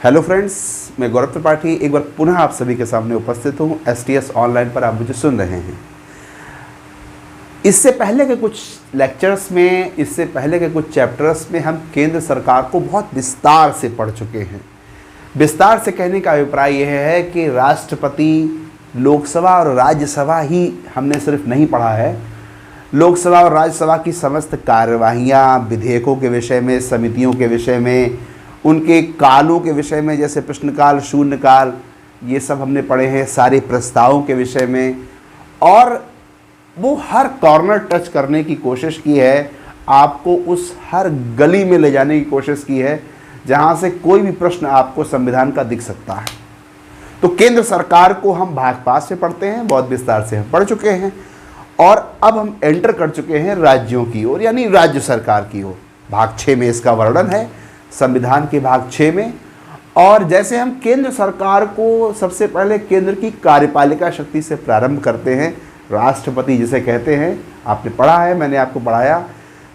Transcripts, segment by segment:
Hello friends, मैं गौरव त्रिपाठी एक बार पुनः आप सभी के सामने उपस्थित हूँ। STS ऑनलाइन पर आप मुझे सुन रहे हैं। इससे पहले के कुछ लेक्चर्स में, इससे पहले के कुछ चैप्टर्स में हम केंद्र सरकार को बहुत विस्तार से पढ़ चुके हैं। विस्तार से कहने का अभिप्राय यह है कि राष्ट्रपति, लोकसभा और राज्यसभा ही हमने सिर्फ नहीं पढ़ा है, लोकसभा और राज्यसभा की समस्त कार्यवाहियाँ, विधेयकों के विषय में, समितियों के विषय में, उनके कालों के विषय में, जैसे प्रश्नकाल, शून्यकाल, ये सब हमने पढ़े हैं, सारे प्रस्तावों के विषय में। और वो हर कॉर्नर टच करने की कोशिश की है, आपको उस हर गली में ले जाने की कोशिश की है जहाँ से कोई भी प्रश्न आपको संविधान का दिख सकता है। तो केंद्र सरकार को हम भाग 5 से पढ़ते हैं, बहुत विस्तार से हम पढ़ चुके हैं, और अब हम एंटर कर चुके हैं राज्यों की ओर, यानी राज्य सरकार की ओर। भाग 6 में इसका वर्णन है, संविधान के भाग 6 में। और जैसे हम केंद्र सरकार को सबसे पहले केंद्र की कार्यपालिका शक्ति से प्रारंभ करते हैं, राष्ट्रपति जिसे कहते हैं, आपने पढ़ा है, मैंने आपको पढ़ाया।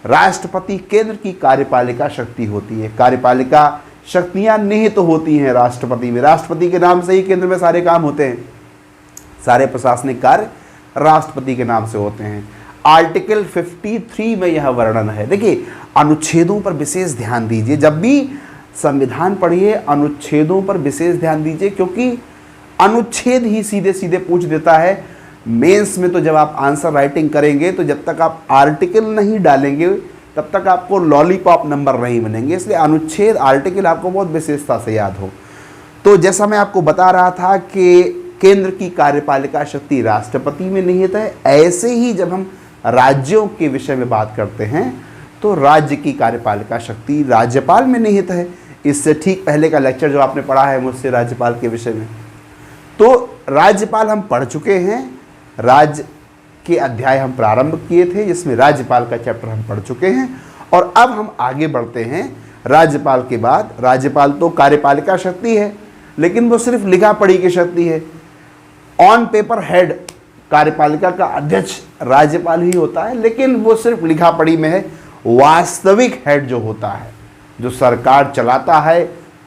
राष्ट्रपति केंद्र की कार्यपालिका शक्ति होती है। कार्यपालिका शक्तियां निहित तो होती हैं राष्ट्रपति में। राष्ट्रपति के नाम से ही केंद्र में सारे काम होते हैं, सारे प्रशासनिक कार्य राष्ट्रपति के नाम से होते हैं। आर्टिकल 53 में यह वर्णन है। देखिए, अनुच्छेदों पर विशेष ध्यान दीजिए, जब भी संविधान पढ़िए अनुच्छेदों पर विशेष ध्यान दीजिए, क्योंकि अनुच्छेद ही सीधे सीधे पूछ देता है। मेंस में तो जब आप आंसर राइटिंग करेंगे तो जब तक आप आर्टिकल नहीं डालेंगे तब तक आपको लॉलीपॉप नंबर नहीं बनेंगे, इसलिए अनुच्छेद, आर्टिकल आपको बहुत विशेषता से याद हो। तो जैसा मैं आपको बता रहा था कि केंद्र की कार्यपालिका शक्ति राष्ट्रपति में निहित है, ऐसे ही जब हम राज्यों के विषय में बात करते हैं तो राज्य की कार्यपालिका शक्ति राज्यपाल में निहित है। इससे ठीक पहले का लेक्चर जो आपने पढ़ा है मुझसे राज्यपाल के विषय में, तो राज्यपाल हम पढ़ चुके हैं। राज्य के अध्याय हम प्रारंभ किए थे जिसमें राज्यपाल का चैप्टर हम पढ़ चुके हैं। और अब हम आगे बढ़ते हैं। राज्यपाल के बाद, राज्यपाल तो कार्यपालिका शक्ति है लेकिन वो सिर्फ लिखा पढ़ी की शक्ति है। ऑन पेपर हेड, कार्यपालिका का अध्यक्ष राज्यपाल ही होता है, लेकिन वो सिर्फ लिखा पढ़ी में है। वास्तविक हेड जो होता है, जो सरकार चलाता है,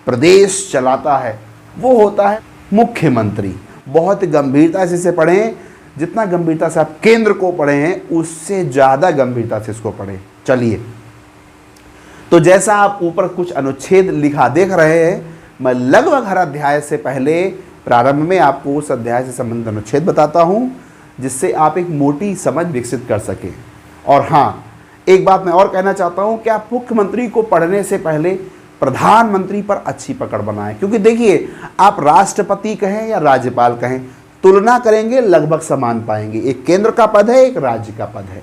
प्रदेश चलाता है, वो होता है मुख्यमंत्री। बहुत गंभीरता से इसे पढ़ें, जितना गंभीरता से आप केंद्र को पढ़े हैं उससे ज़्यादा गंभीरता से इसको पढ़ें। चलिए, तो जैसा आप ऊपर कुछ अनुच्छेद लिखा देख रहे हैं, मैं लगभग हर अध्याय से पहले प्रारंभ में आपको उस अध्याय से संबंधित अनुच्छेद बताता हूं जिससे आप एक मोटी समझ विकसित कर सकें। और हाँ, एक बात मैं और कहना चाहता हूं कि आप मुख्यमंत्री को पढ़ने से पहले प्रधानमंत्री पर अच्छी पकड़ बनाएं, क्योंकि देखिए, आप राष्ट्रपति कहें या राज्यपाल कहें, तुलना करेंगे लगभग समान पाएंगे। एक केंद्र का पद है, एक राज्य का पद है।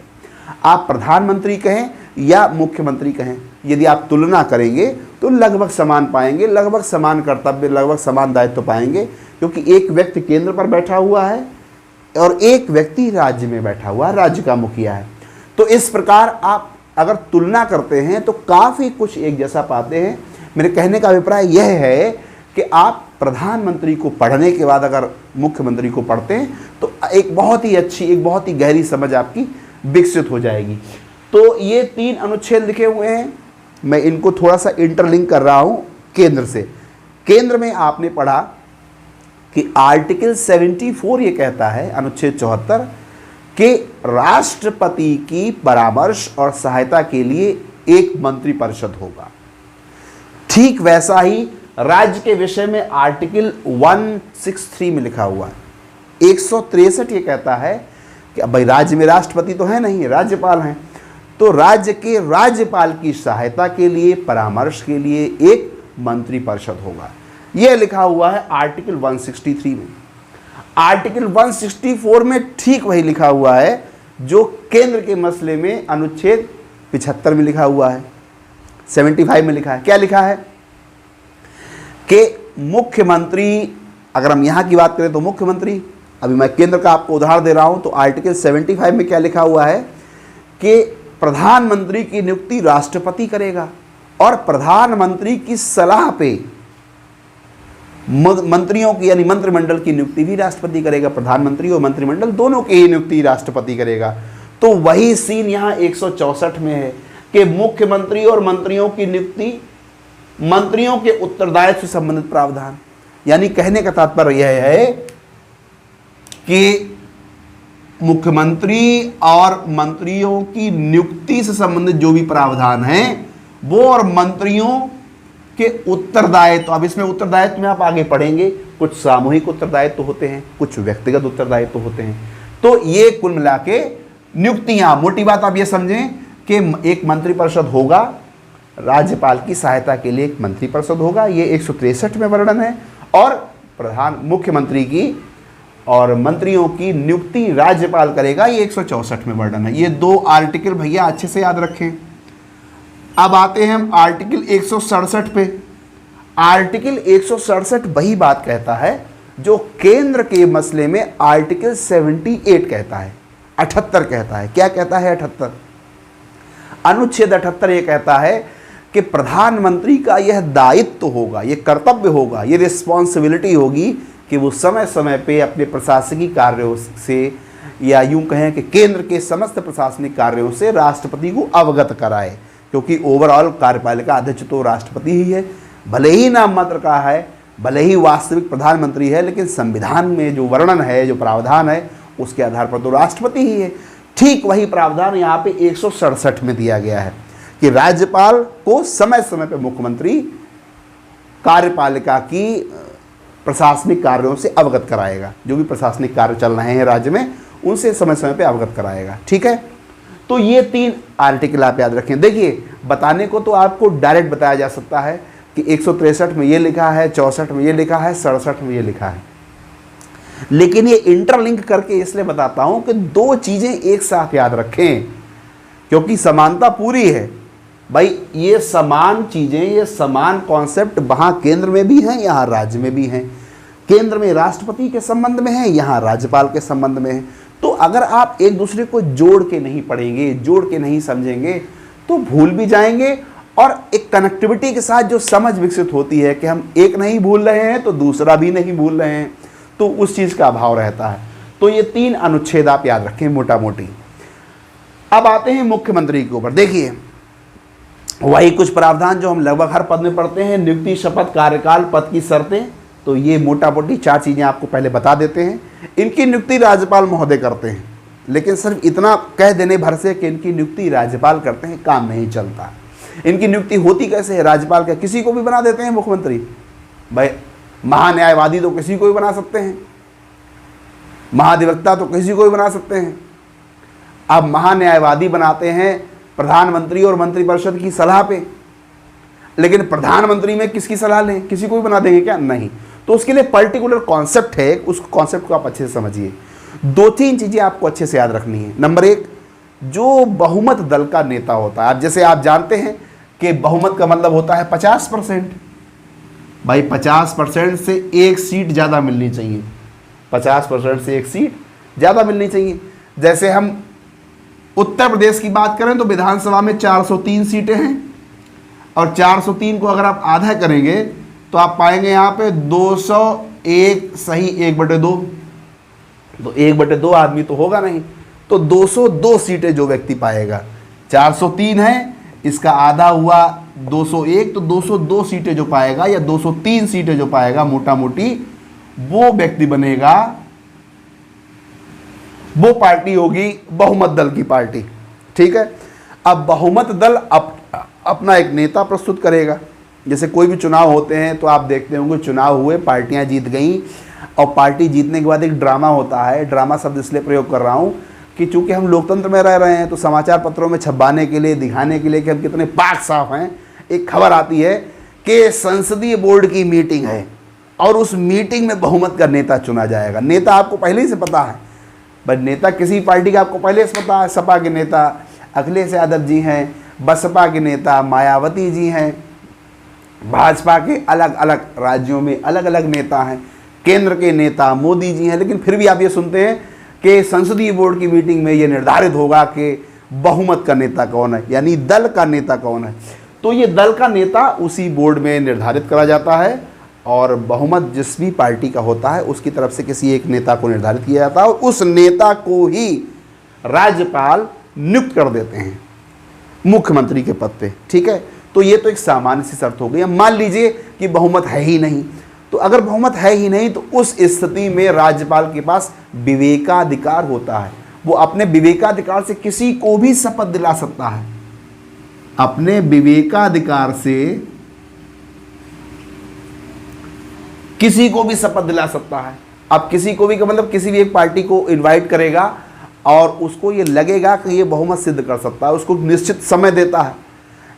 आप प्रधानमंत्री कहें या मुख्यमंत्री कहें, यदि आप तुलना करेंगे तो लगभग समान पाएंगे, लगभग समान कर्तव्य, लगभग समान दायित्व पाएंगे, क्योंकि एक व्यक्ति केंद्र पर बैठा हुआ है और एक व्यक्ति राज्य में बैठा हुआ है, राज्य का मुखिया है। तो इस प्रकार आप अगर तुलना करते हैं तो काफ़ी कुछ एक जैसा पाते हैं। मेरे कहने का अभिप्राय यह है कि आप प्रधानमंत्री को पढ़ने के बाद अगर मुख्यमंत्री को पढ़ते हैं तो एक बहुत ही अच्छी, एक बहुत ही गहरी समझ आपकी विकसित हो जाएगी। तो ये 3 अनुच्छेद लिखे हुए हैं, मैं इनको थोड़ा सा इंटरलिंक कर रहा हूँ केंद्र से। केंद्र में आपने पढ़ा कि आर्टिकल 74 ये कहता है, अनुच्छेद 74, कि राष्ट्रपति की परामर्श और सहायता के लिए एक मंत्रिपरिषद होगा। ठीक वैसा ही राज्य के विषय में आर्टिकल 163 में लिखा हुआ है। 163 ये कहता है कि भाई राज्य में राष्ट्रपति तो है नहीं, राज्यपाल हैं, तो राज्य के राज्यपाल की सहायता के लिए, परामर्श के लिए एक मंत्रिपरिषद होगा। यह लिखा हुआ है आर्टिकल 163 में। आर्टिकल 164 में ठीक वही लिखा हुआ है जो केंद्र के मसले में अनुच्छेद 75 में लिखा हुआ है, 75 में लिखा है। क्या लिखा है कि मुख्यमंत्री, अगर हम यहाँ की बात करें तो मुख्यमंत्री, अभी मैं केंद्र का आपको उदाहरण दे रहा हूँ, तो आर्टिकल 75 में क्या लिखा हुआ है कि प्रधानमंत्री की नियुक्ति राष्ट्रपति करेगा और प्रधानमंत्री की सलाह पे मंत्रियों की, यानी मंत्रिमंडल की नियुक्ति भी राष्ट्रपति करेगा। प्रधानमंत्री और मंत्रिमंडल दोनों की ही नियुक्ति राष्ट्रपति करेगा। तो वही सीन यहाँ 164 में है कि मुख्यमंत्री और मंत्रियों की नियुक्ति मंत्रियों के उत्तरदायित्व से संबंधित प्रावधान, यानी कहने का तात्पर्य यह है कि मुख्यमंत्री और मंत्रियों की नियुक्ति से संबंधित जो भी प्रावधान है वो, और मंत्रियों के उत्तरदायित्व, अब इसमें उत्तरदायित्व में आप आगे पढ़ेंगे, कुछ सामूहिक उत्तरदायित्व होते हैं, कुछ व्यक्तिगत उत्तरदायित्व होते हैं। तो ये कुल मिला के नियुक्तियां, मोटी बात आप ये समझें कि एक मंत्रिपरिषद होगा, राज्यपाल की सहायता के लिए एक मंत्रिपरिषद होगा, ये 163 में वर्णन है, और प्रधान मुख्यमंत्री की और मंत्रियों की नियुक्ति राज्यपाल करेगा, ये 164 में वर्णन है। ये 2 आर्टिकल भैया अच्छे से याद रखें। अब आते हैं हम आर्टिकल 167 पे। आर्टिकल 167 वही बात कहता है जो केंद्र के मसले में आर्टिकल 78 कहता है, 78 कहता है। क्या कहता है 78? अनुच्छेद 78 ये कहता है कि प्रधानमंत्री का यह दायित्व होगा, ये कर्तव्य होगा, ये रिस्पॉन्सिबिलिटी होगी कि वो समय समय पे अपने प्रशासनिक कार्यों से, या यूं कहें कि केंद्र के समस्त प्रशासनिक कार्यों से राष्ट्रपति को अवगत कराए, क्योंकि ओवरऑल कार्यपालिका अध्यक्ष तो राष्ट्रपति ही है। भले ही नाम मात्र का है, भले ही वास्तविक प्रधानमंत्री है, लेकिन संविधान में जो वर्णन है, जो प्रावधान है, उसके आधार पर तो राष्ट्रपति ही है। ठीक वही प्रावधान यहाँ पे 167 में दिया गया है कि राज्यपाल को समय समय पर मुख्यमंत्री कार्यपालिका की प्रशासनिक कार्यों से अवगत कराएगा, जो भी प्रशासनिक कार्य चल रहे हैं राज्य में उनसे समय समय पे अवगत कराएगा। ठीक है, तो ये 3 आर्टिकल आप याद रखें। देखिए, बताने को तो आपको डायरेक्ट बताया जा सकता है कि 163 में ये लिखा है, 64 में ये लिखा है, 67 में ये लिखा है, लेकिन ये इंटरलिंक करके इसलिए बताता हूं कि 2 चीजें एक साथ याद रखें, क्योंकि समानता पूरी है भाई। ये समान चीजें, ये समान कॉन्सेप्ट वहां केंद्र में भी हैं, यहाँ राज्य में भी हैं। केंद्र में राष्ट्रपति के संबंध में है, यहाँ राज्यपाल के संबंध में है। तो अगर आप एक दूसरे को जोड़ के नहीं पढ़ेंगे, जोड़ के नहीं समझेंगे, तो भूल भी जाएंगे, और एक कनेक्टिविटी के साथ जो समझ विकसित होती है कि हम एक नहीं भूल रहे हैं तो दूसरा भी नहीं भूल रहे हैं, तो उस चीज का अभाव रहता है। तो ये 3 अनुच्छेद आप याद रखें मोटा मोटी। अब आते हैं मुख्यमंत्री के ऊपर। देखिए, वही कुछ प्रावधान जो हम लगभग हर पद में पढ़ते हैं, नियुक्ति, शपथ, कार्यकाल, पद की शर्तें। तो ये मोटा मोटी 4 चीजें आपको पहले बता देते हैं। इनकी नियुक्ति राज्यपाल महोदय करते हैं, लेकिन सिर्फ इतना कह देने भर से कि इनकी नियुक्ति राज्यपाल करते हैं काम नहीं चलता। इनकी नियुक्ति होती कैसे है? राज्यपाल क्या किसी को भी बना देते हैं मुख्यमंत्री? भाई, महान्यायवादी तो किसी को भी बना सकते हैं, महाधिवक्ता तो किसी को भी बना सकते हैं। अब महान्यायवादी बनाते हैं प्रधानमंत्री और मंत्रिपरिषद की सलाह पे, लेकिन प्रधानमंत्री में किसकी सलाह लें? किसी को भी बना देंगे क्या? नहीं। तो उसके लिए पर्टिकुलर कॉन्सेप्ट है, उस कॉन्सेप्ट को आप अच्छे से समझिए। 2-3 चीजें आपको अच्छे से याद रखनी है। नंबर 1, जो बहुमत दल का नेता होता है, अब जैसे आप जानते हैं कि बहुमत का मतलब होता है 50%। भाई, 50% से 1 सीट ज़्यादा मिलनी चाहिए, 50% से 1 सीट ज़्यादा मिलनी चाहिए। जैसे हम उत्तर प्रदेश की बात करें तो विधानसभा में 403 सीटें हैं, और 403 को अगर आप आधा करेंगे तो आप पाएंगे यहाँ पे 201 सही 1/2। तो 1/2 आदमी तो होगा नहीं, तो 202 सीटें जो व्यक्ति पाएगा। 403 है, इसका आधा हुआ 201, तो 202 सीटें जो पाएगा या 203 सीटें जो पाएगा मोटा मोटी, वो व्यक्ति बनेगा, वो पार्टी होगी बहुमत दल की पार्टी। ठीक है, अब बहुमत दल अपना एक नेता प्रस्तुत करेगा। जैसे कोई भी चुनाव होते हैं तो आप देखते होंगे, चुनाव हुए, पार्टियां जीत गईं, और पार्टी जीतने के बाद एक ड्रामा होता है। ड्रामा शब्द इसलिए प्रयोग कर रहा हूं कि चूंकि हम लोकतंत्र में रह रहे हैं, तो समाचार पत्रों में छपवाने के लिए, दिखाने के लिए कि हम कितने पाक साफ हैं, एक खबर आती है कि संसदीय बोर्ड की मीटिंग है और उस मीटिंग में बहुमत का नेता चुना जाएगा। नेता आपको पहले ही से पता है, बस नेता किसी पार्टी का आपको पहले से पता है। सपा के नेता अखिलेश यादव जी हैं, बसपा के नेता मायावती जी हैं, भाजपा के अलग अलग राज्यों में अलग अलग नेता हैं, केंद्र के नेता मोदी जी हैं। लेकिन फिर भी आप ये सुनते हैं कि संसदीय बोर्ड की मीटिंग में ये निर्धारित होगा कि बहुमत का नेता कौन है, यानी दल का नेता कौन है। तो ये दल का नेता उसी बोर्ड में निर्धारित करा जाता है, और बहुमत जिस भी पार्टी का होता है उसकी तरफ से किसी एक नेता को निर्धारित किया जाता है, और उस नेता को ही राज्यपाल नियुक्त कर देते हैं मुख्यमंत्री के पद पे। ठीक है, तो ये तो एक सामान्य सी शर्त हो गई। मान लीजिए कि बहुमत है ही नहीं, तो अगर बहुमत है ही नहीं तो उस स्थिति में राज्यपाल के पास विवेकाधिकार होता है। वो अपने विवेकाधिकार से किसी को भी शपथ दिला सकता है, अपने विवेकाधिकार से किसी को भी शपथ दिला सकता है। अब किसी को भी का मतलब किसी भी एक पार्टी को इनवाइट करेगा और उसको ये लगेगा कि ये बहुमत सिद्ध कर सकता है, उसको निश्चित समय देता है,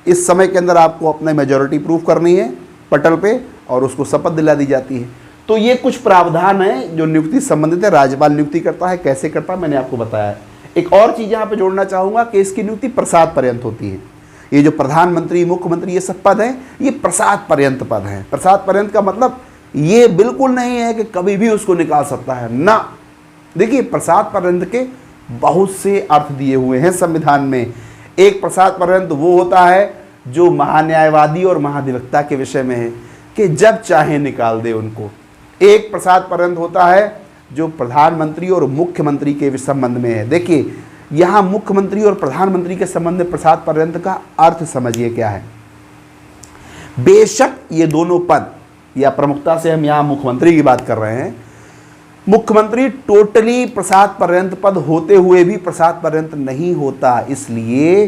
इस समय के अंदर आपको अपने मेजॉरिटी प्रूव करनी है पटल पे, और उसको शपथ दिला दी जाती है। तो ये कुछ प्रावधान है जो नियुक्ति संबंधित है। राज्यपाल नियुक्ति करता है, कैसे करता है मैंने आपको बताया है। एक और चीज़ यहाँ पे जोड़ना चाहूँगा कि इसकी नियुक्ति प्रसाद पर्यंत होती है। ये जो प्रधानमंत्री, मुख्यमंत्री, ये सब पद हैं, ये प्रसाद पर्यंत पद हैं। प्रसाद पर्यंत का मतलब ये बिल्कुल नहीं है कि कभी भी उसको निकाल सकता है ना। देखिए, प्रसाद पर्यंत के बहुत से अर्थ दिए हुए हैं संविधान में। एक प्रसाद पर्यंत वो होता है जो महान्यायवादी और महाधिवक्ता के विषय में है कि जब चाहे निकाल दे उनको। एक प्रसाद पर्यंत होता है जो प्रधानमंत्री और मुख्यमंत्री के संबंध में है। देखिए, यहाँ मुख्यमंत्री और प्रधानमंत्री के संबंध में प्रसाद पर्यंत का अर्थ समझिए क्या है। बेशक ये दोनों पद, या प्रमुखता से हम यहाँ मुख्यमंत्री की बात कर रहे हैं, मुख्यमंत्री टोटली प्रसाद पर्यंत पद होते हुए भी प्रसाद पर्यंत नहीं होता। इसलिए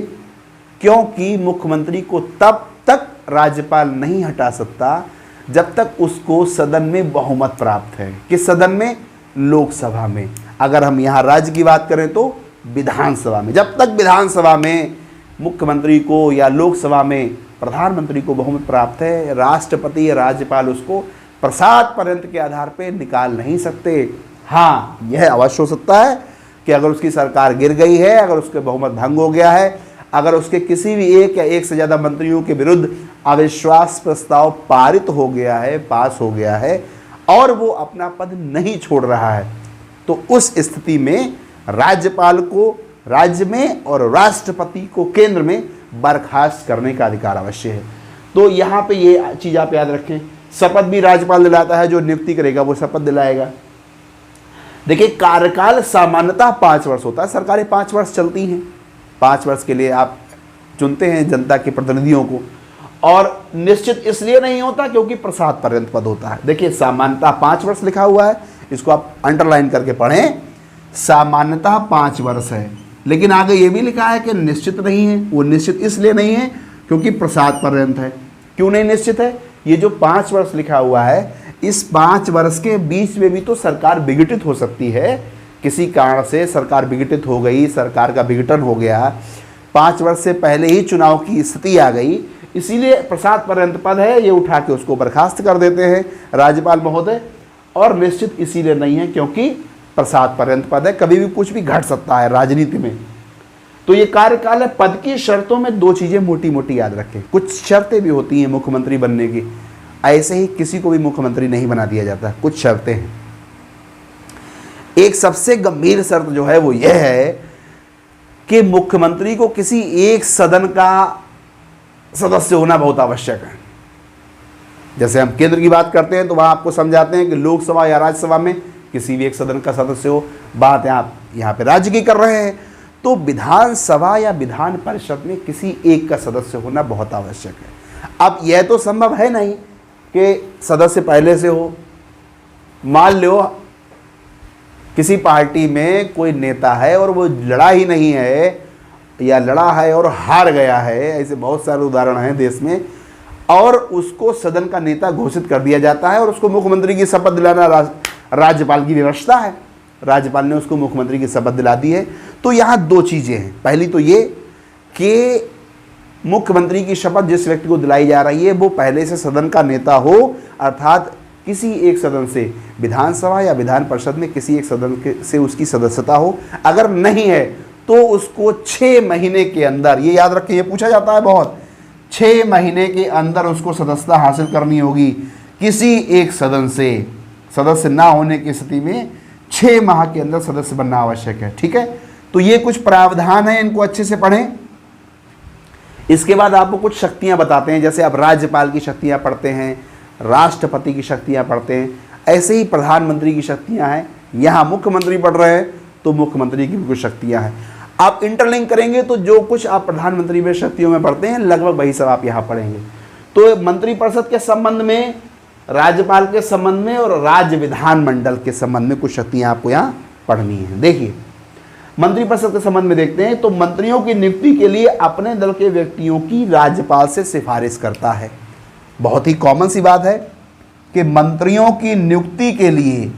क्योंकि मुख्यमंत्री को तब तक राज्यपाल नहीं हटा सकता जब तक उसको सदन में बहुमत प्राप्त है। किस सदन में? लोकसभा में। अगर हम यहाँ राज्य की बात करें तो विधानसभा में। जब तक विधानसभा में मुख्यमंत्री को या लोकसभा में प्रधानमंत्री को बहुमत प्राप्त है, राष्ट्रपति या राज्यपाल उसको प्रसाद पर्यंत के आधार पर निकाल नहीं सकते। हाँ, यह अवश्य हो सकता है कि अगर उसकी सरकार गिर गई है, अगर उसके बहुमत भंग हो गया है, अगर उसके किसी भी एक या एक से ज़्यादा मंत्रियों के विरुद्ध अविश्वास प्रस्ताव पारित हो गया है, पास हो गया है, और वो अपना पद नहीं छोड़ रहा है, तो उस स्थिति में राज्यपाल को राज्य में और राष्ट्रपति को केंद्र में बर्खास्त करने का अधिकार अवश्य है। तो यहाँ पे ये चीज़ आप याद रखें। शपथ भी राज्यपाल दिलाता है, जो नियुक्ति करेगा वो शपथ दिलाएगा। देखिए, कार्यकाल सामान्यतः 5 वर्ष होता है। सरकारें 5 वर्ष चलती हैं, 5 वर्ष के लिए आप चुनते हैं जनता के प्रतिनिधियों को, और निश्चित इसलिए नहीं होता क्योंकि प्रसाद पर्यंत पद होता है। देखिए, सामान्यतः 5 वर्ष लिखा हुआ है, इसको आप अंडरलाइन करके पढ़ें। सामान्यतः 5 वर्ष है, लेकिन आगे ये भी लिखा है कि निश्चित नहीं है। वो निश्चित इसलिए नहीं है क्योंकि प्रसाद पर्यंत है। क्यों नहीं निश्चित है? ये जो 5 वर्ष लिखा हुआ है, इस 5 वर्ष के बीच में भी तो सरकार विघटित हो सकती है। किसी कारण से सरकार विघटित हो गई, सरकार का विघटन हो गया, 5 वर्ष से पहले ही चुनाव की स्थिति आ गई, इसीलिए प्रसाद पर्यंत पद है, ये उठा के उसको बर्खास्त कर देते हैं राज्यपाल महोदय। और निश्चित इसीलिए नहीं है क्योंकि प्रसाद पर्यंत पद है, कभी भी कुछ भी घट सकता है राजनीति में। तो ये कार्यकाल है। पद की शर्तों में 2 चीज़ें मोटी मोटी याद रखें। कुछ शर्तें भी होती हैं मुख्यमंत्री बनने की, ऐसे ही किसी को भी मुख्यमंत्री नहीं बना दिया जाता, कुछ शर्तें हैं। एक सबसे गंभीर शर्त जो है वो यह है कि मुख्यमंत्री को किसी एक सदन का सदस्य होना बहुत आवश्यक है। जैसे हम केंद्र की बात करते हैं तो वहाँ आपको समझाते हैं कि लोकसभा या राज्यसभा में किसी भी एक सदन का सदस्य हो। बात यहाँ पे राज्य की कर रहे हैं, तो विधानसभा या विधान परिषद में किसी एक का सदस्य होना बहुत आवश्यक है। अब यह तो संभव है नहीं कि सदस्य पहले से हो। मान लो किसी पार्टी में कोई नेता है और वो लड़ा ही नहीं है, या लड़ा है और हार गया है, ऐसे बहुत सारे उदाहरण हैं देश में, और उसको सदन का नेता घोषित कर दिया जाता है और उसको मुख्यमंत्री की शपथ दिलाना राज्यपाल की व्यवस्था है। राज्यपाल ने उसको मुख्यमंत्री की शपथ दिला दी है। तो यहाँ 2 चीज़ें हैं। पहली तो ये कि मुख्यमंत्री की शपथ जिस व्यक्ति को दिलाई जा रही है वो पहले से सदन का नेता हो, अर्थात किसी एक सदन से, विधानसभा या विधान परिषद में किसी एक सदन से उसकी सदस्यता हो। अगर नहीं है तो उसको 6 महीने के अंदर, ये याद रखें, ये पूछा जाता है बहुत, 6 महीने के अंदर उसको सदस्यता हासिल करनी होगी। किसी एक सदन से सदस्य ना होने की स्थिति में 6 माह के अंदर सदस्य बनना आवश्यक है। ठीक है, तो ये कुछ प्रावधान है, इनको अच्छे से पढ़ें। इसके बाद आपको कुछ शक्तियां बताते हैं, जैसे आप राज्यपाल की शक्तियां पढ़ते हैं, राष्ट्रपति की शक्तियां पढ़ते हैं, ऐसे ही प्रधानमंत्री की शक्तियां हैं। यहाँ मुख्यमंत्री पढ़ रहे हैं तो मुख्यमंत्री की भी कुछ शक्तियां हैं। आप इंटरलिंक करेंगे तो जो कुछ आप प्रधानमंत्री में शक्तियों में पढ़ते हैं लगभग वही सब आप यहां पढ़ेंगे। तो मंत्रिपरिषद के संबंध में, राज्यपाल के संबंध में और राज्य विधानमंडल के संबंध में कुछ शक्तियां आपको यहां पढ़नी है। देखिए मंत्रिपरिषद के संबंध में देखते हैं तो मंत्रियों की नियुक्ति के लिए अपने दल के व्यक्तियों की राज्यपाल से सिफारिश करता है। बहुत ही कॉमन सी बात है कि मंत्रियों की नियुक्ति के लिए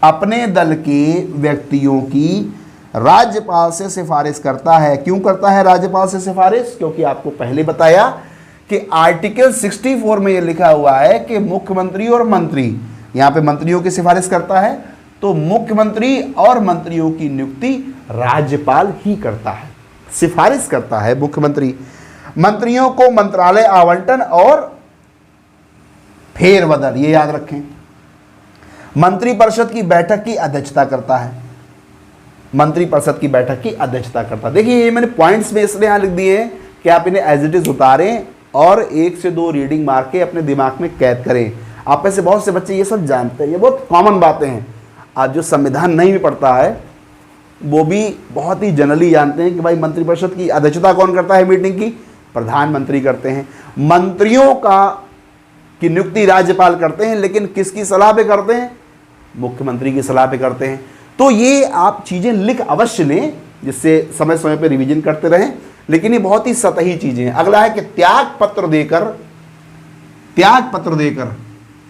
अपने दल के व्यक्तियों की राज्यपाल से सिफारिश करता है। क्यों करता है राज्यपाल से सिफारिश? क्योंकि आपको पहले बताया कि आर्टिकल 64 में यह लिखा हुआ है कि मुख्यमंत्री और मंत्री, यहां पे मंत्रियों की सिफारिश करता है, तो मुख्यमंत्री और मंत्रियों की नियुक्ति राज्यपाल ही करता है, सिफारिश करता है मुख्यमंत्री। मंत्रियों को मंत्रालय आवंटन और फेरबदल, ये याद रखें। मंत्रिपरिषद की बैठक की अध्यक्षता करता है, मंत्रिपरिषद की बैठक की अध्यक्षता करता है। देखिए ये मैंने पॉइंट्स में इसलिए यहां लिख दिए हैं कि आप इन्हें एज इट इज उतारें और 1 से 2 रीडिंग मार के अपने दिमाग में कैद करें। आप में से बहुत से बच्चे ये सब जानते हैं, ये बहुत कॉमन बातें हैं। आज जो संविधान नहीं भी पढ़ता है वो भी बहुत ही जनरली जानते हैं कि भाई मंत्रिपरिषद की अध्यक्षता कौन करता है मीटिंग की? प्रधानमंत्री करते हैं। मंत्रियों की नियुक्ति राज्यपाल करते हैं, लेकिन किसकी सलाह पे करते हैं? मुख्यमंत्री की सलाह पे करते हैं। तो ये आप चीजें लिख अवश्य लें, जिससे समय समय पे रिवीजन करते रहें, लेकिन ये बहुत ही सतही चीजें हैं। अगला है कि त्याग पत्र देकर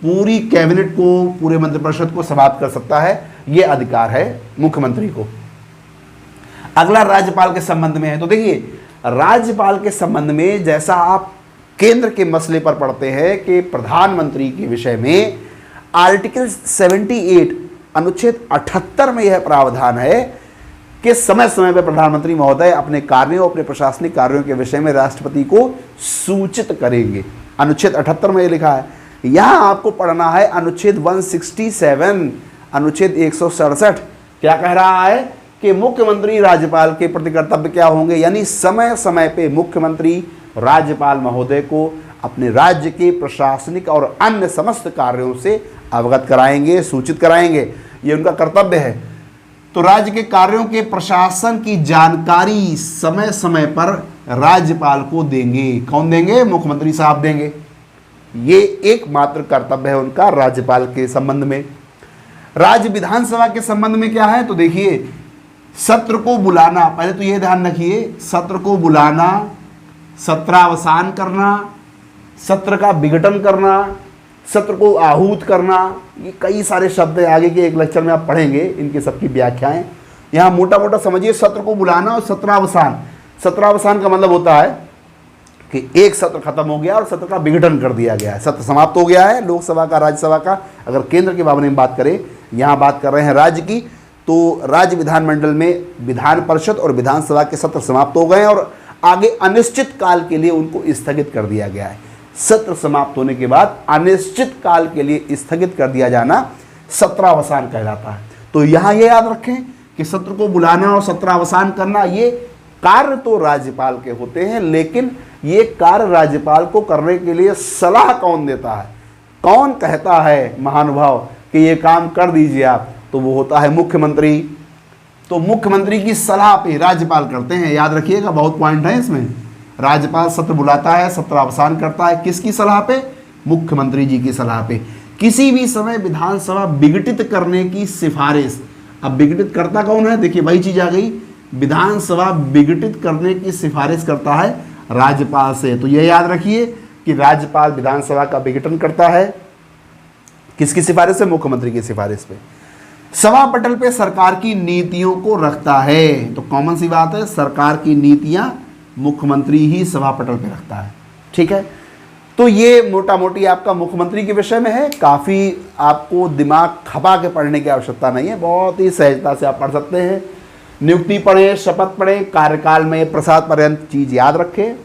पूरी कैबिनेट को, पूरे मंत्रिपरिषद को समाप्त कर सकता है, यह अधिकार है मुख्यमंत्री को। अगला राज्यपाल के संबंध में है। तो देखिए राज्यपाल के संबंध में जैसा आप केंद्र के मसले पर पढ़ते हैं कि प्रधानमंत्री के विषय में आर्टिकल 78 अनुच्छेद 78 में यह प्रावधान है कि समय समय पर प्रधानमंत्री महोदय अपने कार्यों, अपने प्रशासनिक कार्यों के विषय में राष्ट्रपति को सूचित करेंगे। अनुच्छेद 78 में यह लिखा है। यहां आपको पढ़ना है अनुच्छेद 167, अनुच्छेद 167 क्या कह रहा है कि मुख्यमंत्री राज्यपाल के प्रति कर्तव्य क्या होंगे, यानी समय समय पे मुख्यमंत्री राज्यपाल महोदय को अपने राज्य के प्रशासनिक और अन्य समस्त कार्यों से अवगत कराएंगे, सूचित कराएंगे, ये उनका कर्तव्य है। तो राज्य के कार्यों के प्रशासन की जानकारी समय समय पर राज्यपाल को देंगे। कौन देंगे? मुख्यमंत्री साहब देंगे। ये एकमात्र कर्तव्य है उनका राज्यपाल के संबंध में। राज्य विधानसभा के संबंध में क्या है? तो देखिए सत्र को बुलाना, पहले तो ये ध्यान रखिए, सत्र को बुलाना, सत्रावसान करना, सत्र का विघटन करना, सत्र को आहूत करना, ये कई सारे शब्द हैं, आगे के एक लेक्चर में आप पढ़ेंगे इनकी सबकी व्याख्याएं। यहाँ मोटा मोटा समझिए, सत्र को बुलाना और सत्रावसान। सत्रावसान का मतलब होता है कि एक सत्र खत्म हो गया और सत्र का विघटन कर दिया गया है, सत्र समाप्त हो गया है, लोकसभा का, राज्यसभा का। अगर केंद्र के बारे में बात करें, यहाँ बात कर रहे हैं राज्य की, तो राज्य विधानमंडल में विधान परिषद और विधानसभा के सत्र समाप्त हो गए हैं और आगे अनिश्चित काल के लिए उनको स्थगित कर दिया गया है। सत्र समाप्त होने के बाद अनिश्चित काल के लिए स्थगित कर दिया जाना सत्रावसान कहलाता है। तो यहाँ ये याद रखें कि सत्र को बुलाना और सत्रावसान करना ये कार्य तो राज्यपाल के होते हैं, लेकिन ये कार्य राज्यपाल को करने के लिए सलाह कौन देता है, कौन कहता है महानुभाव कि ये काम कर दीजिए आप? तो वो होता है मुख्यमंत्री। तो मुख्यमंत्री की सलाह पे राज्यपाल करते हैं, याद रखिएगा, बहुत पॉइंट है इसमें। राज्यपाल सत्र बुलाता है, सत्रावसान करता है, किसकी सलाह पे? मुख्यमंत्री जी की सलाह पे। किसी भी समय विधानसभा विघटित करने की सिफारिश, अब विघटित करता कौन है? देखिए वही चीज आ गई, विधानसभा विघटित करने की सिफारिश करता है राज्यपाल से। तो यह याद रखिए कि राज्यपाल विधानसभा का विघटन करता है, किसकी सिफारिश से? मुख्यमंत्री की सिफारिश पे। सभा पटल पे सरकार की नीतियों को रखता है। तो कॉमन सी बात है, सरकार की नीतियां मुख्यमंत्री ही सभा पटल पे रखता है। ठीक है, तो ये मोटा मोटी आपका मुख्यमंत्री के विषय में है। काफ़ी आपको दिमाग खपा के पढ़ने की आवश्यकता नहीं है, बहुत ही सहजता से आप पढ़ सकते हैं। नियुक्ति पढ़ें, शपथ पढ़ें, कार्यकाल में प्रसाद पर्यंत चीज़ याद रखें।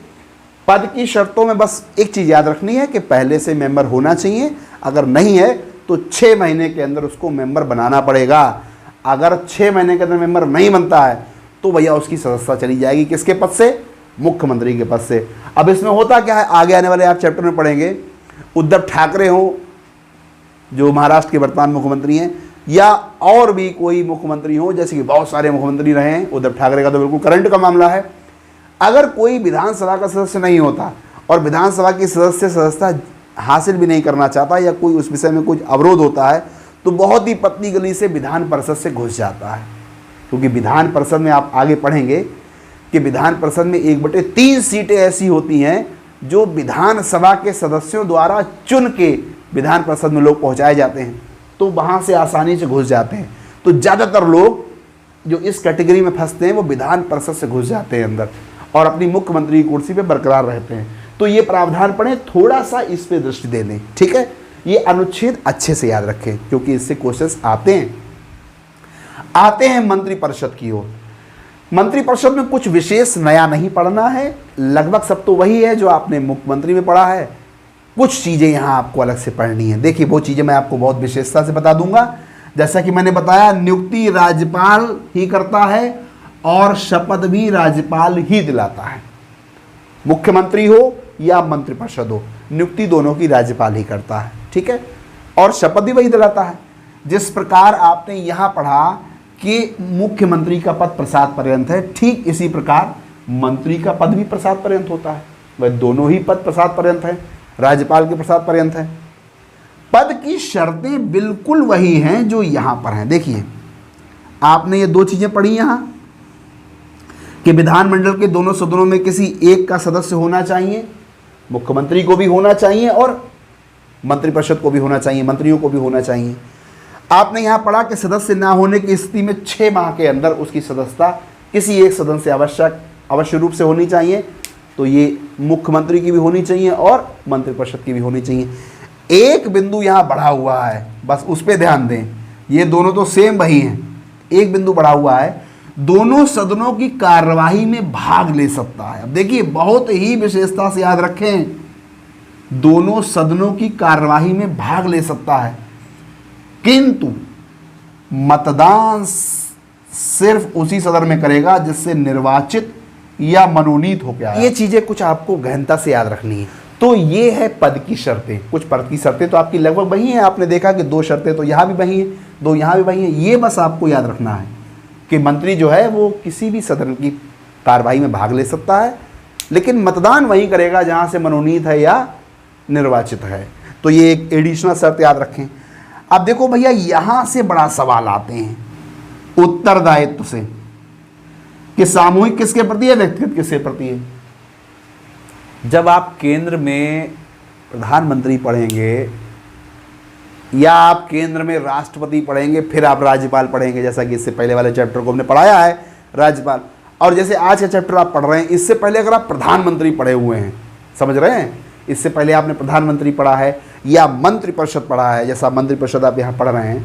पद की शर्तों में बस एक चीज़ याद रखनी है कि पहले से मेंबर होना चाहिए, अगर नहीं है तो 6 महीने के अंदर उसको मेंबर बनाना पड़ेगा। अगर 6 महीने के अंदर मेंबर नहीं बनता है तो भैया उसकी सदस्यता चली जाएगी, किसके पद से? मुख्यमंत्री के पद से। अब इसमें होता क्या है, आगे आने वाले आप चैप्टर में पढ़ेंगे। उद्धव ठाकरे हो जो महाराष्ट्र के वर्तमान मुख्यमंत्री हैं, या और भी कोई मुख्यमंत्री हो, जैसे कि बहुत सारे मुख्यमंत्री रहे हैं, उद्धव ठाकरे का तो बिल्कुल करंट का मामला है। अगर कोई विधानसभा का सदस्य नहीं होता और विधानसभा की सदस्यता हासिल भी नहीं करना चाहता या कोई उस विषय में कुछ अवरोध होता है तो बहुत ही पतली गली से विधान परिषद से घुस जाता है। क्योंकि विधान परिषद में आप आगे पढ़ेंगे कि विधान परिषद में 1/3 सीटें ऐसी होती हैं जो विधानसभा के सदस्यों द्वारा चुन के विधान परिषद में लोग पहुंचाए जाते हैं, तो वहाँ से आसानी से घुस जाते हैं। तो ज़्यादातर लोग जो इस कैटेगरी में फंसते हैं वो विधान परिषद से घुस जाते हैं अंदर और अपनी मुख्यमंत्री की कुर्सी पे बरकरार रहते हैं। तो ये प्रावधान पढ़ें, थोड़ा सा इस पे दृष्टि दे लें, ठीक है। ये अनुच्छेद अच्छे से याद रखें क्योंकि इससे क्वेश्चंस आते हैं मंत्रिपरिषद की ओर। मंत्रिपरिषद में कुछ विशेष नया नहीं पढ़ना है, लगभग सब तो वही है जो आपने मुख्यमंत्री में पढ़ा है। कुछ चीज़ें यहाँ आपको अलग से पढ़नी है। देखिए वो चीज़ें मैं आपको बहुत विशेषता से बता दूंगा। जैसा कि मैंने बताया, नियुक्ति राज्यपाल ही करता है और शपथ भी राज्यपाल ही दिलाता है। मुख्यमंत्री हो या मंत्रिपरिषद हो, नियुक्ति दोनों की राज्यपाल ही करता है, ठीक है, और शपथ भी वही दिलाता है। जिस प्रकार आपने यहाँ पढ़ा कि मुख्यमंत्री का पद प्रसाद पर्यंत है, ठीक इसी प्रकार मंत्री का पद भी प्रसाद पर्यंत होता है। वह दोनों ही पद प्रसाद पर्यंत है, राज्यपाल के प्रसाद पर्यंत है। पद की शर्तें बिल्कुल वही हैं जो यहाँ पर हैं। देखिए आपने ये दो चीज़ें पढ़ी यहाँ कि विधानमंडल के दोनों सदनों में किसी एक का सदस्य होना चाहिए, मुख्यमंत्री को भी होना चाहिए और मंत्रिपरिषद को भी होना चाहिए, मंत्रियों को भी होना चाहिए। आपने यहाँ पढ़ा कि सदस्य ना होने की स्थिति में 6 माह के अंदर उसकी सदस्यता किसी एक सदन से अवश्य रूप से होनी चाहिए। तो ये मुख्यमंत्री की भी होनी चाहिए और मंत्रिपरिषद की भी होनी चाहिए। एक बिंदु यहाँ बढ़ा हुआ है, बस उस पर ध्यान दें। ये दोनों तो सेम वही हैं, एक बिंदु बढ़ा हुआ है, दोनों सदनों की कार्यवाही में भाग ले सकता है। अब देखिए बहुत ही विशेषता से याद रखें, दोनों सदनों की कार्यवाही में भाग ले सकता है, किंतु मतदान सिर्फ उसी सदन में करेगा जिससे निर्वाचित या मनोनीत हो गया। ये चीजें कुछ आपको गहनता से याद रखनी है। तो ये है पद की शर्तें। कुछ पद की शर्तें तो आपकी लगभग वही हैं, आपने देखा कि 2 शर्तें तो यहाँ भी वही हैं, 2 यहाँ भी वही हैं। ये बस आपको याद रखना है कि मंत्री जो है वो किसी भी सदन की कार्रवाई में भाग ले सकता है, लेकिन मतदान वही करेगा जहाँ से मनोनीत है या निर्वाचित है। तो ये एक एडिशनल शर्त याद रखें। अब देखो भैया, यहाँ से बड़ा सवाल आते हैं उत्तरदायित्व से कि सामूहिक किसके प्रति है, व्यक्तिगत किसके प्रति है। जब आप केंद्र में प्रधानमंत्री पढ़ेंगे या आप केंद्र में राष्ट्रपति पढ़ेंगे, फिर आप राज्यपाल पढ़ेंगे, जैसा कि इससे पहले वाले चैप्टर को हमने पढ़ाया है राज्यपाल, और जैसे आज का चैप्टर आप पढ़ रहे हैं, इससे पहले अगर आप प्रधानमंत्री पढ़े हुए हैं, समझ रहे हैं, इससे पहले आपने प्रधानमंत्री पढ़ा है या मंत्रिपरिषद पढ़ा है, जैसा मंत्रिपरिषद आप यहाँ पढ़ रहे हैं,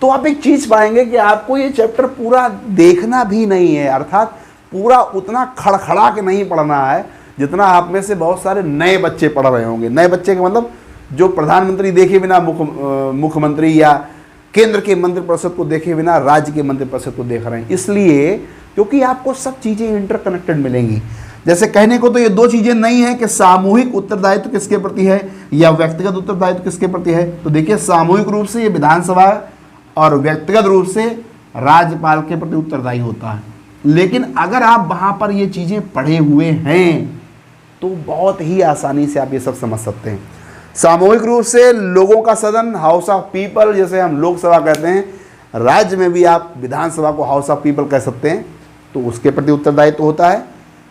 तो आप एक चीज़ पाएंगे कि आपको ये चैप्टर पूरा देखना भी नहीं है, अर्थात पूरा उतना खड़खड़ा के नहीं पढ़ना है जितना आप में से बहुत सारे नए बच्चे पढ़ रहे होंगे। नए बच्चे का मतलब जो प्रधानमंत्री देखे बिना मुख्यमंत्री या केंद्र के मंत्रिपरिषद को देखे बिना राज्य के मंत्रिपरिषद को देख रहे हैं, इसलिए क्योंकि आपको सब चीज़ें इंटरकनेक्टेड मिलेंगी। जैसे कहने को तो ये 2 चीज़ें नहीं है कि सामूहिक उत्तरदायित्व किसके प्रति है या व्यक्तिगत उत्तरदायित्व किसके प्रति है। तो देखिए सामूहिक रूप से ये विधानसभा और व्यक्तिगत रूप से राज्यपाल के प्रति उत्तरदायी होता है। लेकिन अगर आप वहाँ पर ये चीज़ें पढ़े हुए हैं तो बहुत ही आसानी से आप ये सब समझ सकते हैं। सामूहिक रूप से लोगों का सदन, हाउस ऑफ पीपल, जैसे हम लोकसभा कहते हैं, राज्य में भी आप विधानसभा को हाउस ऑफ पीपल कह सकते हैं, तो उसके प्रति उत्तरदायित्व होता है।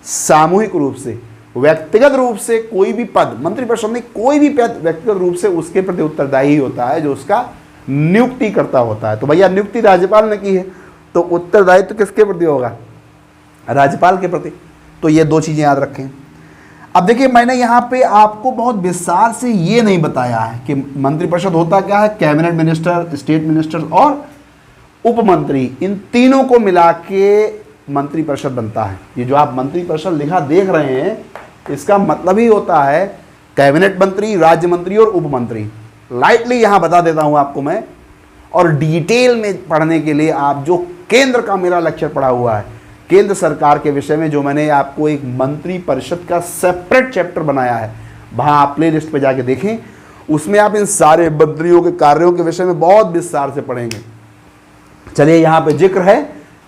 सामूहिक रूप से, व्यक्तिगत रूप से कोई भी पद, मंत्रिपरिषद में कोई भी पद व्यक्तिगत रूप से उसके प्रति उत्तरदायी होता है जो उसका नियुक्ति करता होता है। तो भैया नियुक्ति राज्यपाल ने की है तो उत्तरदायित्व किसके प्रति होगा, राज्यपाल के प्रति। तो ये 2 चीज़ें याद रखें। अब देखिए मैंने यहाँ पे आपको बहुत विस्तार से ये नहीं बताया है कि मंत्रिपरिषद होता क्या है। कैबिनेट मिनिस्टर, स्टेट मिनिस्टर और उपमंत्री, इन तीनों को मिला के मंत्रिपरिषद बनता है। ये जो आप मंत्रिपरिषद लिखा देख रहे हैं, इसका मतलब ही होता है कैबिनेट मंत्री, राज्य मंत्री और उपमंत्री। लाइटली यहाँ बता देता हूँ आपको मैं, और डिटेल में पढ़ने के लिए आप जो केंद्र का मेरा लेक्चर पढ़ा हुआ है, केंद्र सरकार के विषय में, जो मैंने आपको एक मंत्रिपरिषद का सेपरेट चैप्टर बनाया है, वहाँ आप प्ले लिस्ट पर जाके देखें, उसमें आप इन सारे मंत्रियों के कार्यों के विषय में बहुत विस्तार से पढ़ेंगे। चलिए यहाँ पे जिक्र है,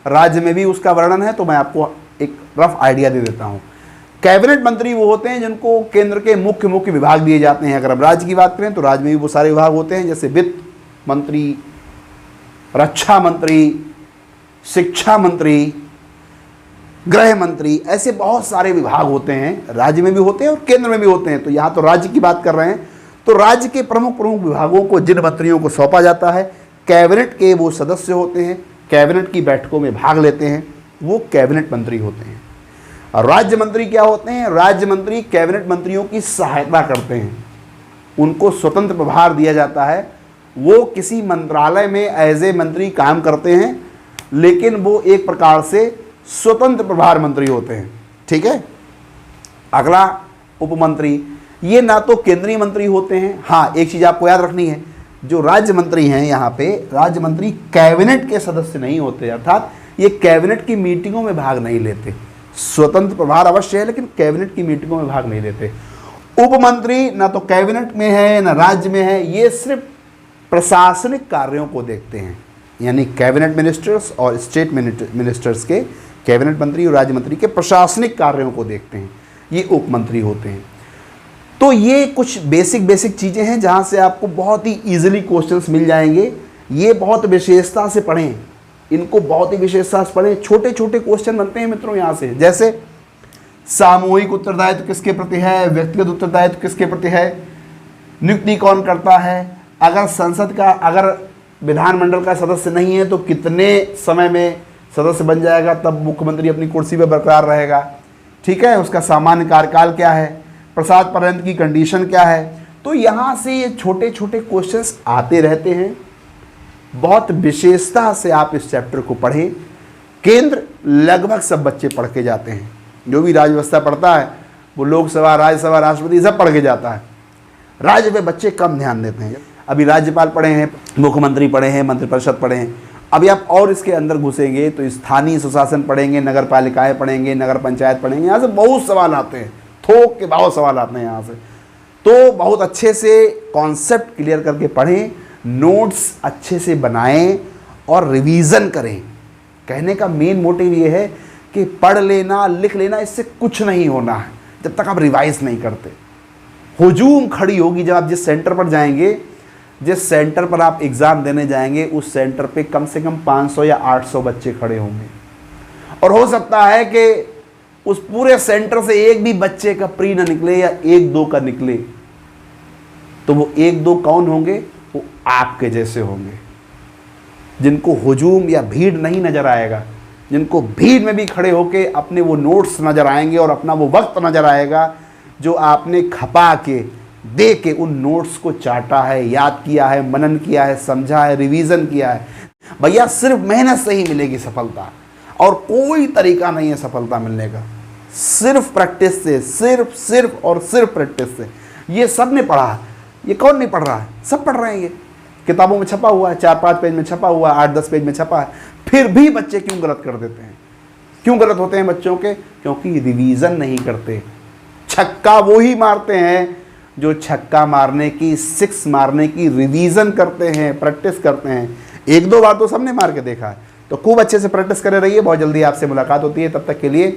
राज्य में भी उसका वर्णन है, तो मैं आपको एक रफ आइडिया दे देता हूँ। कैबिनेट मंत्री वो होते हैं जिनको केंद्र के मुख्य मुख्य विभाग दिए जाते हैं। अगर हम राज्य की बात करें तो राज्य में भी वो सारे विभाग होते हैं, जैसे वित्त मंत्री, रक्षा मंत्री, शिक्षा मंत्री, गृह मंत्री, ऐसे बहुत सारे विभाग होते हैं, राज्य में भी होते हैं और केंद्र में भी होते हैं। तो यहाँ तो राज्य की बात कर रहे हैं, तो राज्य के प्रमुख प्रमुख विभागों को जिन मंत्रियों को सौंपा जाता है, कैबिनेट के वो सदस्य होते हैं, कैबिनेट की बैठकों में भाग लेते हैं, वो कैबिनेट मंत्री होते हैं। और राज्य मंत्री क्या होते हैं? राज्य मंत्री कैबिनेट मंत्रियों की सहायता करते हैं, उनको स्वतंत्र प्रभार दिया जाता है, वो किसी मंत्रालय में एज ए मंत्री काम करते हैं, लेकिन वो एक प्रकार से स्वतंत्र प्रभार मंत्री होते हैं। ठीक है। अगला उपमंत्री, ये ना तो केंद्रीय मंत्री होते हैं, हाँ एक चीज़ आपको याद रखनी है, जो राज्य मंत्री हैं यहाँ पे, राज्य मंत्री कैबिनेट के सदस्य नहीं होते, अर्थात ये कैबिनेट की मीटिंगों में भाग नहीं लेते। स्वतंत्र प्रभार अवश्य है लेकिन कैबिनेट की मीटिंगों में भाग नहीं लेते। उपमंत्री ना तो कैबिनेट में है ना राज्य में है, ये सिर्फ प्रशासनिक कार्यों को देखते हैं, यानी कैबिनेट मिनिस्टर्स और स्टेट मिनिस्टर्स के, कैबिनेट मंत्री और राज्य मंत्री के प्रशासनिक कार्यों को देखते हैं, ये उपमंत्री होते हैं। तो ये कुछ बेसिक चीज़ें हैं जहाँ से आपको बहुत ही ईजिली क्वेश्चंस मिल जाएंगे। ये बहुत विशेषता से पढ़ें, इनको बहुत ही विशेषता से पढ़ें, छोटे छोटे क्वेश्चन बनते हैं मित्रों यहाँ से। जैसे सामूहिक उत्तरदायित्व किसके प्रति है, व्यक्तिगत उत्तरदायित्व किसके प्रति है, नियुक्ति कौन करता है, अगर संसद का, अगर विधानमंडल का सदस्य नहीं है तो कितने समय में सदस्य बन जाएगा, तब मुख्यमंत्री अपनी कुर्सी पर बरकरार रहेगा। ठीक है। उसका सामान्य कार्यकाल क्या है, प्रसाद पर्यंत की कंडीशन क्या है। तो यहाँ से ये छोटे छोटे क्वेश्चंस आते रहते हैं। बहुत विशेषता से आप इस चैप्टर को पढ़ें। केंद्र लगभग सब बच्चे पढ़ के जाते हैं, जो भी राज्य व्यवस्था पढ़ता है वो लोकसभा, राज्यसभा, राष्ट्रपति सब पढ़ के जाता है। राज्य पे बच्चे कम ध्यान देते हैं। अभी राज्यपाल पढ़े हैं, मुख्यमंत्री पढ़े हैं, मंत्रिपरिषद पढ़े हैं। अभी आप और इसके अंदर घुसेंगे तो स्थानीय सुशासन पढ़ेंगे, नगर पालिकाएँ पढ़ेंगे, नगर पंचायत पढ़ेंगे। यहाँ से बहुत सवाल आते हैं, थोक के बहुत सवाल आते हैं यहाँ से। तो बहुत अच्छे से कॉन्सेप्ट क्लियर करके पढ़ें, नोट्स अच्छे से बनाएं और रिवीजन करें। कहने का मेन मोटिव ये है कि पढ़ लेना, लिख लेना, इससे कुछ नहीं होना है जब तक आप रिवाइज नहीं करते। हुजूम खड़ी होगी जब आप जिस सेंटर पर जाएंगे, जिस सेंटर पर आप एग्ज़ाम देने जाएंगे, उस सेंटर पे कम से कम 500 या 800 बच्चे खड़े होंगे, और हो सकता है कि उस पूरे सेंटर से एक भी बच्चे का प्री ना निकले या 1-2 का निकले। तो वो 1-2 कौन होंगे? वो आपके जैसे होंगे, जिनको हुजूम या भीड़ नहीं नजर आएगा, जिनको भीड़ में भी खड़े होके अपने वो नोट्स नजर आएंगे और अपना वो वक्त नजर आएगा जो आपने खपा के दे के उन नोट्स को चाटा है, याद किया है, मनन किया है, समझा है, रिवीजन किया है। भैया सिर्फ मेहनत से ही मिलेगी सफलता, और कोई तरीका नहीं है सफलता मिलने का, सिर्फ प्रैक्टिस से, सिर्फ और सिर्फ प्रैक्टिस से। ये सब ने पढ़ा, ये कौन नहीं पढ़ रहा है? सब पढ़ रहे हैं। ये किताबों में छपा हुआ है, 4-5 पेज में छपा हुआ है, 8-10 पेज में छपा है। फिर भी बच्चे क्यों गलत कर देते हैं? क्यों गलत होते हैं बच्चों के? क्योंकि रिवीजन नहीं करते। छक्का वो ही मारते हैं जो छक्का मारने की, 6 मारने की रिवीजन करते हैं, प्रैक्टिस करते हैं। 1-2 बार तो सबने मार के देखा है। तो खूब अच्छे से प्रैक्टिस करे रहिए। बहुत जल्दी आपसे मुलाकात होती है, तब तक के लिए